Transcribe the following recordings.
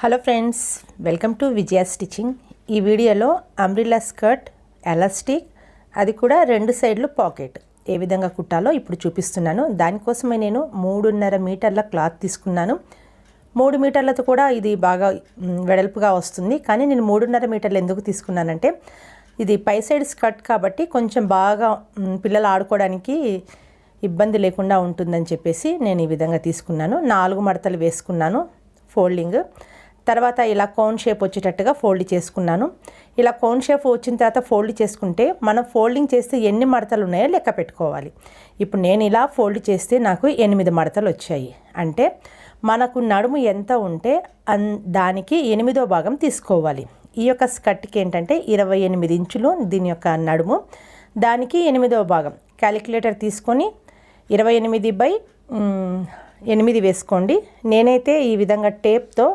Hello friends, welcome to Vijaya stitching. ఈ వీడియోలో umbrella skirt elastic, అది కూడా రెండు సైడ్లు పాకెట్ ఏ విధంగా కుట్టాలో ఇప్పుడు చూపిస్తున్నాను. దానికోసమే నేను 3.5 మీటర్ల క్లాత్ తీసుకున్నాను. 3 మీటర్లతో కూడా ఇది బాగా వెడల్పుగా వస్తుంది. కానీ నేను 3.5 మీటర్లు ఎందుకు తీసుకున్నానంటే ఇది పై సైడ్ స్కర్ట్ కాబట్టి కొంచెం బాగా పిల్లలు ఆడుకోవడానికి ఇబ్బంది లేకుండా ఉంటుందని చెప్పేసి నేను ఈ విధంగా తీసుకున్నాను. 4 మడతలు వేసుకున్నాను ఫోల్డింగ్. తర్వాత ఇలా కోన్ షేప్ వచ్చేటట్టుగా ఫోల్డ్ చేసుకున్నాను. ఇలా కోన్ షేప్ వచ్చిన తర్వాత ఫోల్డ్ చేసుకుంటే మనం ఫోల్డింగ్ చేస్తే ఎన్ని మడతలు ఉన్నాయో లెక్క పెట్టుకోవాలి. ఇప్పుడు నేను ఇలా ఫోల్డ్ చేస్తే నాకు 8 మడతలు వచ్చాయి. అంటే మనకు నడుము ఎంత ఉంటే దానికి 8వ భాగం తీసుకోవాలి. ఈ యొక్క స్కర్ట్కి ఏంటంటే 28 ఇంచులు దీని యొక్క నడుము, దానికి 8వ భాగం క్యాలిక్యులేటర్ తీసుకొని 28/8 వేసుకోండి. నేనైతే ఈ విధంగా టేప్తో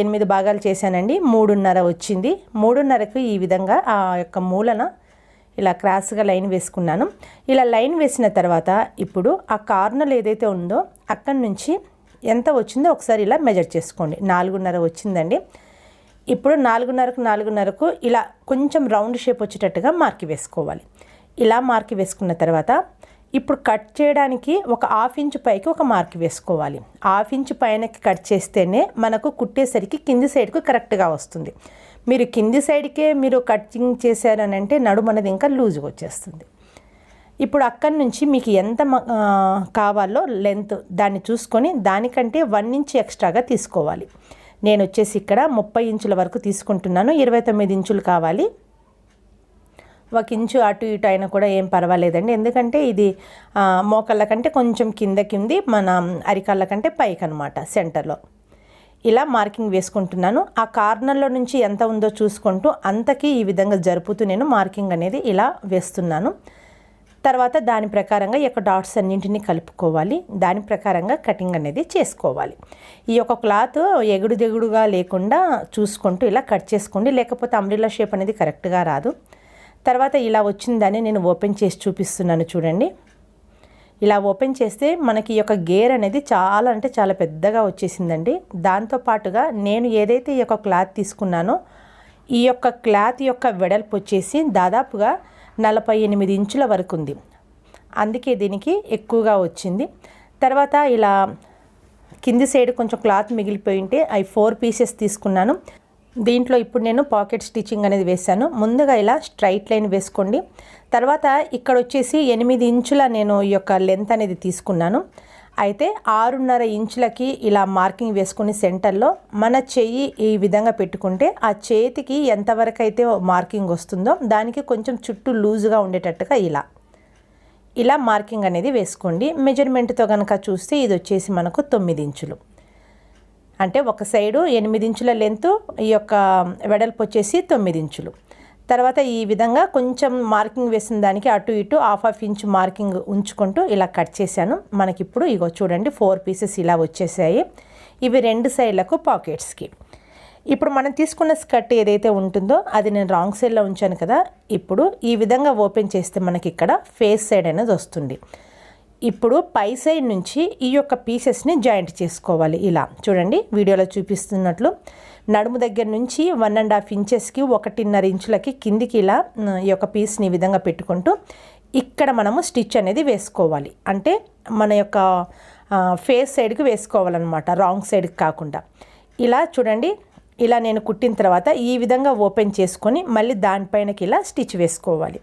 8 భాగాలు చేశానండి. 3.5 వచ్చింది. 3.5కు ఈ విధంగా ఆ యొక్క మూలన ఇలా క్రాస్గా లైన్ వేసుకున్నాను. ఇలా లైన్ వేసిన తర్వాత ఇప్పుడు ఆ కార్నర్ ఏదైతే ఉందో అక్కడి నుంచి ఎంత వచ్చిందో ఒకసారి ఇలా మెజర్ చేసుకోండి. 4.5 వచ్చిందండి. ఇప్పుడు 4.5కు ఇలా కొంచెం రౌండ్ షేప్ వచ్చేటట్టుగా మార్కి వేసుకోవాలి. ఇలా మార్కి వేసుకున్న తర్వాత ఇప్పుడు కట్ చేయడానికి ఒక 1/2 ఇంచు పైకి ఒక మార్క్ వేసుకోవాలి. 1/2 ఇంచు పైనకి కట్ చేస్తేనే మనకు కుట్టేసరికి కింది సైడ్కు కరెక్ట్గా వస్తుంది. మీరు కింది సైడ్కే మీరు కటింగ్ చేశారనంటే నడుము అనేది ఇంకా లూజ్గా వచ్చేస్తుంది. ఇప్పుడు అక్కడి నుంచి మీకు ఎంత కావాలో లెంత్ దాన్ని చూసుకొని దానికంటే 1 ఇంచ్ ఎక్స్ట్రాగా తీసుకోవాలి. నేను వచ్చేసి ఇక్కడ 30 ఇంచుల వరకు తీసుకుంటున్నాను. 29 ఇంచులు కావాలి. 1 ఇంచు అటు ఇటు అయినా కూడా ఏం పర్వాలేదండి. ఎందుకంటే ఇది మోకాళ్ళ కంటే కొంచెం కిందకి మన అరికాళ్ళ కంటే పైకి అనమాట, సెంటర్లో. ఇలా మార్కింగ్ వేసుకుంటున్నాను. ఆ కార్నర్లో నుంచి ఎంత ఉందో చూసుకుంటూ అంతకి ఈ విధంగా జరుపుతూ నేను మార్కింగ్ అనేది ఇలా వేస్తున్నాను. తర్వాత దాని ప్రకారంగా ఈ యొక్క డాట్స్ అన్నింటినీ కలుపుకోవాలి. దాని ప్రకారంగా కటింగ్ అనేది చేసుకోవాలి. ఈ యొక్క క్లాత్ ఎగుడు దిగుడుగా లేకుండా చూసుకుంటూ ఇలా కట్ చేసుకోండి, లేకపోతే అంబ్రెల్లా షేప్ అనేది కరెక్ట్గా రాదు. తర్వాత ఇలా వచ్చిందని నేను ఓపెన్ చేసి చూపిస్తున్నాను చూడండి. ఇలా ఓపెన్ చేస్తే మనకి ఈ యొక్క గేర్ అనేది చాలా అంటే చాలా పెద్దగా వచ్చేసిందండి. దాంతోపాటుగా నేను ఏదైతే ఈ యొక్క క్లాత్ తీసుకున్నానో ఈ యొక్క క్లాత్ యొక్క వెడల్పు వచ్చేసి దాదాపుగా 48 ఇంచుల వరకు ఉంది. అందుకే దీనికి ఎక్కువగా వచ్చింది. తర్వాత ఇలా కింది సైడ్ కొంచెం క్లాత్ మిగిలిపోయి ఉంటే అవి 4 పీసెస్ తీసుకున్నాను. దీంట్లో ఇప్పుడు నేను పాకెట్ స్టిచ్చింగ్ అనేది వేశాను. ముందుగా ఇలా స్ట్రైట్ లైన్ వేసుకోండి. తర్వాత ఇక్కడ వచ్చేసి 8 ఇంచుల నేను ఈ యొక్క లెంత్ అనేది తీసుకున్నాను. అయితే 6.5 ఇంచులకి ఇలా మార్కింగ్ వేసుకుని సెంటర్లో మన చెయ్యి ఈ విధంగా పెట్టుకుంటే ఆ చేతికి ఎంతవరకు అయితే మార్కింగ్ వస్తుందో దానికి కొంచెం చుట్టూ లూజుగా ఉండేటట్టుగా ఇలా మార్కింగ్ అనేది వేసుకోండి. మెజర్మెంట్తో కనుక చూస్తే ఇది వచ్చేసి మనకు 9 ఇంచులు. అంటే ఒక సైడు 8 ఇంచుల లెంత్, ఈ యొక్క వెడల్పు వచ్చేసి 9 ఇంచులు. తర్వాత ఈ విధంగా కొంచెం మార్కింగ్ వేసిన దానికి అటు ఇటు 1/2 ఇంచు మార్కింగ్ ఉంచుకుంటూ ఇలా కట్ చేశాను. మనకిప్పుడు ఇగో చూడండి 4 పీసెస్ ఇలా వచ్చేసాయి. ఇవి 2 సైడ్లకు పాకెట్స్కి. ఇప్పుడు మనం తీసుకున్న స్కర్ట్ ఏదైతే ఉంటుందో అది నేను రాంగ్ సైడ్లో ఉంచాను కదా. ఇప్పుడు ఈ విధంగా ఓపెన్ చేస్తే మనకి ఇక్కడ ఫేస్ సైడ్ అనేది వస్తుంది. ఇప్పుడు పై సైడ్ నుంచి ఈ యొక్క పీసెస్ని జాయింట్ చేసుకోవాలి. ఇలా చూడండి వీడియోలో చూపిస్తున్నట్లు నడుము దగ్గర నుంచి 1.5 ఇంచెస్కి 1.5 ఇంచులకి కిందికి ఇలా ఈ యొక్క పీస్ని ఈ విధంగా పెట్టుకుంటూ ఇక్కడ మనము స్టిచ్ అనేది వేసుకోవాలి. అంటే మన యొక్క ఫేస్ సైడ్కి వేసుకోవాలన్నమాట, రాంగ్ సైడ్కి కాకుండా. ఇలా చూడండి, ఇలా నేను కుట్టిన తర్వాత ఈ విధంగా ఓపెన్ చేసుకొని మళ్ళీ దానిపైనకి ఇలా స్టిచ్ వేసుకోవాలి.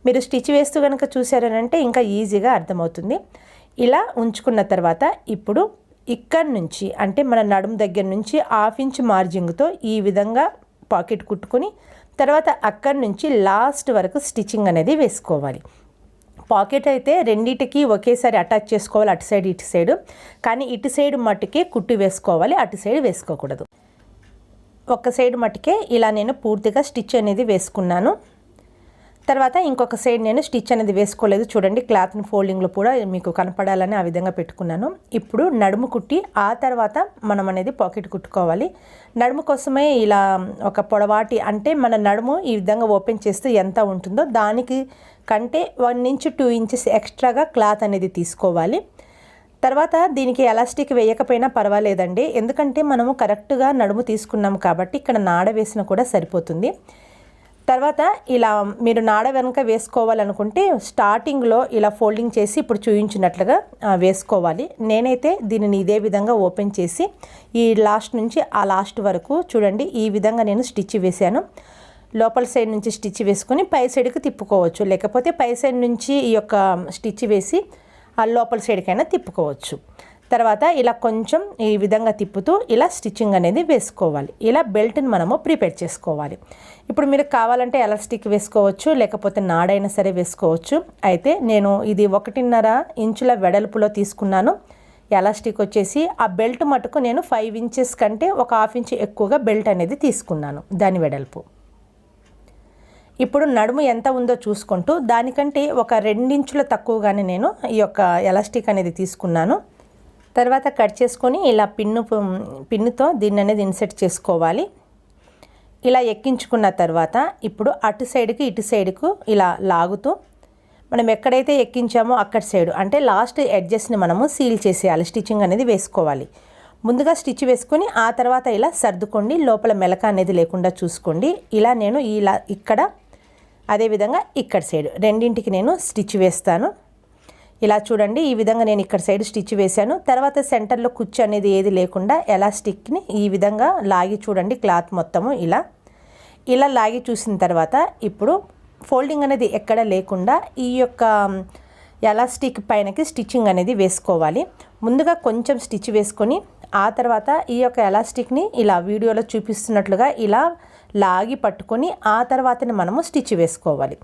మీరు స్టిచ్ వేస్తూ కనుక చూసారనంటే ఇంకా ఈజీగా అర్థమవుతుంది. ఇలా ఉంచుకున్న తర్వాత ఇప్పుడు ఇక్కడ నుంచి అంటే మన నడుము దగ్గర నుంచి 1/2 ఇంచు మార్జింగ్తో ఈ విధంగా పాకెట్ కుట్టుకొని తర్వాత అక్కడి నుంచి లాస్ట్ వరకు స్టిచ్చింగ్ అనేది వేసుకోవాలి. పాకెట్ అయితే రెండిటికి ఒకేసారి అటాచ్ చేసుకోవాలి, అటు సైడ్ ఇటు సైడు. కానీ ఇటు సైడ్ మట్టుకే కుట్టి వేసుకోవాలి, అటు సైడ్ వేసుకోకూడదు. ఒక సైడ్ మట్టుకే ఇలా నేను పూర్తిగా స్టిచ్ అనేది వేసుకున్నాను. తర్వాత ఇంకొక సైడ్ నేను స్టిచ్ అనేది వేసుకోలేదు. చూడండి క్లాత్ని ఫోల్డింగ్లో కూడా మీకు కనపడాలని ఆ విధంగా పెట్టుకున్నాను. ఇప్పుడు నడుము కుట్టి ఆ తర్వాత మనం అనేది పాకెట్ కుట్టుకోవాలి. నడుము కోసమే ఇలా ఒక పొడవాటి అంటే మన నడుము ఈ విధంగా ఓపెన్ చేస్తే ఎంత ఉంటుందో దానికి కంటే 1 నుంచి 2 ఇంచెస్ ఎక్స్ట్రాగా క్లాత్ అనేది తీసుకోవాలి. తర్వాత దీనికి ఎలాస్టిక్ వేయకపోయినా పర్వాలేదండి, ఎందుకంటే మనము కరెక్ట్గా నడుము తీసుకున్నాం కాబట్టి ఇక్కడ నాడ వేసినా కూడా సరిపోతుంది. తర్వాత ఇలా మీరు నాడ వెనక వేసుకోవాలనుకుంటే స్టార్టింగ్లో ఇలా ఫోల్డింగ్ చేసి ఇప్పుడు చూపించినట్లుగా వేసుకోవాలి. నేనైతే దీనిని ఇదే విధంగా ఓపెన్ చేసి ఈ లాస్ట్ నుంచి ఆ లాస్ట్ వరకు చూడండి ఈ విధంగా నేను స్టిచ్ వేసాను. లోపల సైడ్ నుంచి స్టిచ్ వేసుకొని పై సైడ్కి తిప్పుకోవచ్చు, లేకపోతే పై సైడ్ నుంచి ఈ యొక్క స్టిచ్ వేసి ఆ లోపల సైడ్కైనా తిప్పుకోవచ్చు. తర్వాత ఇలా కొంచెం ఈ విధంగా తిప్పుతూ ఇలా స్టిచ్చింగ్ అనేది వేసుకోవాలి. ఇలా బెల్ట్ని మనము ప్రిపేర్ చేసుకోవాలి. ఇప్పుడు మీరు కావాలంటే ఎలాస్టిక్ వేసుకోవచ్చు, లేకపోతే నాడైనా సరే వేసుకోవచ్చు. అయితే నేను ఇది 1.5 ఇంచుల వెడల్పులో తీసుకున్నాను. ఎలాస్టిక్ వచ్చేసి ఆ బెల్ట్ మటుకు నేను 5 ఇంచెస్ కంటే ఒక 1/2 ఇంచ్ ఎక్కువగా బెల్ట్ అనేది తీసుకున్నాను దాని వెడల్పు. ఇప్పుడు నడుము ఎంత ఉందో చూసుకుంటూ దానికంటే ఒక 2 ఇంచుల తక్కువగానే నేను ఈ యొక్క ఎలాస్టిక్ అనేది తీసుకున్నాను. తర్వాత కట్ చేసుకొని ఇలా పిన్నుతో దీన్ని అనేది ఇన్సెట్ చేసుకోవాలి. ఇలా ఎక్కించుకున్న తర్వాత ఇప్పుడు అటు సైడ్కి ఇటు సైడ్కు ఇలా లాగుతూ మనం ఎక్కడైతే ఎక్కించామో అక్కడ సైడ్ అంటే లాస్ట్ ఎడ్జెస్ని మనము సీల్ చేసేయాలి, స్టిచ్చింగ్ అనేది వేసుకోవాలి. ముందుగా స్టిచ్ వేసుకొని ఆ తర్వాత ఇలా సర్దుకోండి, లోపల మెలక అనేది లేకుండా చూసుకోండి. ఇలా నేను ఇలా ఇక్కడ అదేవిధంగా ఇక్కడ సైడ్ రెండింటికి నేను స్టిచ్ వేస్తాను. ఇలా చూడండి ఈ విధంగా నేను ఇక్కడ సైడ్ స్టిచ్ వేశాను. తర్వాత సెంటర్లో కుచ్చు అనేది ఏది లేకుండా ఎలాస్టిక్ని ఈ విధంగా లాగి చూడండి, క్లాత్ మొత్తము ఇలా లాగి చూసిన తర్వాత ఇప్పుడు ఫోల్డింగ్ అనేది ఎక్కడ లేకుండా ఈ యొక్క ఎలాస్టిక్ పైనకి స్టిచ్చింగ్ అనేది వేసుకోవాలి. ముందుగా కొంచెం స్టిచ్ వేసుకొని ఆ తర్వాత ఈ యొక్క ఎలాస్టిక్ని ఇలా వీడియోలో చూపిస్తున్నట్లుగా ఇలా లాగి పట్టుకొని ఆ తర్వాతనే మనము స్టిచ్ వేసుకోవాలి.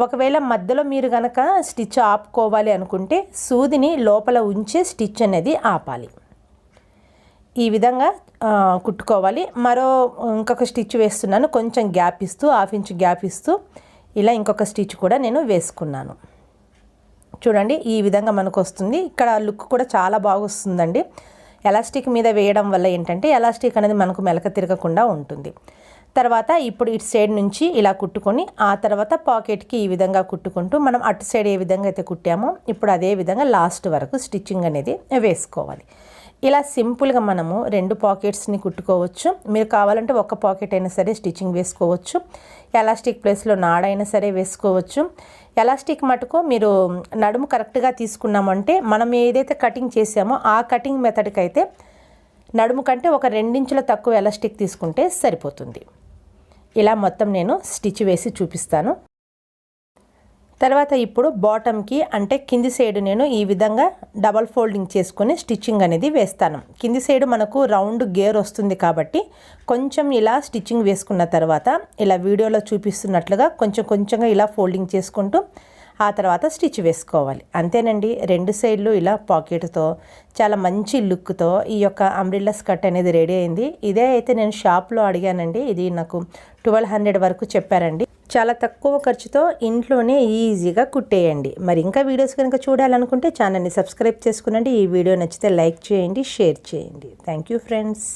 ఒకవేళ మధ్యలో మీరు కనుక స్టిచ్ ఆపుకోవాలి అనుకుంటే సూదిని లోపల ఉంచే స్టిచ్ అనేది ఆపాలి. ఈ విధంగా కుట్టుకోవాలి. ఇంకొక స్టిచ్ వేస్తున్నాను, కొంచెం గ్యాప్ ఇస్తూ 1/2 ఇంచ్ గ్యాప్ ఇస్తూ ఇలా ఇంకొక స్టిచ్ కూడా నేను వేసుకున్నాను. చూడండి ఈ విధంగా మనకు వస్తుంది. ఇక్కడ లుక్ కూడా చాలా బాగా వస్తుందండి. ఎలాస్టిక్ మీద వేయడం వల్ల ఏంటంటే ఎలాస్టిక్ అనేది మనకు మెలక తిరగకుండా ఉంటుంది. తర్వాత ఇప్పుడు ఇటు సైడ్ నుంచి ఇలా కుట్టుకొని ఆ తర్వాత పాకెట్కి ఈ విధంగా కుట్టుకుంటూ మనం అటు సైడ్ ఏ విధంగా అయితే కుట్టామో ఇప్పుడు అదే విధంగా లాస్ట్ వరకు స్టిచ్చింగ్ అనేది వేసుకోవాలి. ఇలా సింపుల్గా మనము 2 పాకెట్స్ని కుట్టుకోవచ్చు. మీరు కావాలంటే ఒక పాకెట్ అయినా సరే స్టిచ్చింగ్ వేసుకోవచ్చు, ఎలాస్టిక్ ప్లేస్లో నాడైనా సరే వేసుకోవచ్చు. ఎలాస్టిక్ మటుకు మీరు నడుము కరెక్ట్గా తీసుకున్నామంటే మనం ఏదైతే కటింగ్ చేసామో ఆ కటింగ్ మెథడ్కి అయితే నడుము కంటే ఒక 2 ఇంచుల తక్కువ ఎలాస్టిక్ తీసుకుంటే సరిపోతుంది. ఇలా మొత్తం నేను స్టిచ్ వేసి చూపిస్తాను. తర్వాత ఇప్పుడు బాటమ్కి అంటే కింది సైడ్ నేను ఈ విధంగా డబల్ ఫోల్డింగ్ చేసుకొని స్టిచ్చింగ్ అనేది వేస్తాను. కింది సైడ్ మనకు రౌండ్ గేర్ వస్తుంది కాబట్టి కొంచెం ఇలా స్టిచ్చింగ్ వేసుకున్న తర్వాత ఇలా వీడియోలో చూపిస్తున్నట్లుగా కొంచెంగా ఇలా ఫోల్డింగ్ చేసుకుంటూ ఆ తర్వాత స్టిచ్ వేసుకోవాలి. అంతేనండి, 2 సైడ్లు ఇలా పాకెట్తో చాలా మంచి లుక్తో ఈ యొక్క అంబ్రెల్లా స్కర్ట్ అనేది రెడీ అయింది. ఇదే అయితే నేను షాప్లో అడిగానండి, ఇది నాకు 1200 వరకు చెప్పారండి. చాలా తక్కువ ఖర్చుతో ఇంట్లోనే ఈజీగా కుట్టేయండి. మరి ఇంకా వీడియోస్ కనుక చూడాలనుకుంటే ఛానల్ని సబ్స్క్రైబ్ చేసుకునండి. ఈ వీడియో నచ్చితే లైక్ చేయండి, షేర్ చేయండి. Thank you friends.